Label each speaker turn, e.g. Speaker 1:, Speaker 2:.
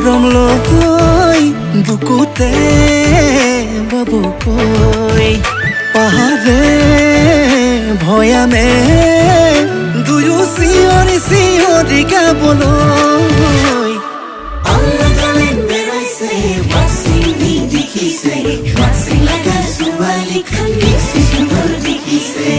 Speaker 1: মৰম লৈ বুকুতে বাবুকৈ পাহাৰে ভয়ামে দুয়ো চিঞৰি চিঞৰি গাবলৈ
Speaker 2: Allah kalender aise Kangsing dikhise Kangsing laga suwali Kangsing super dikhise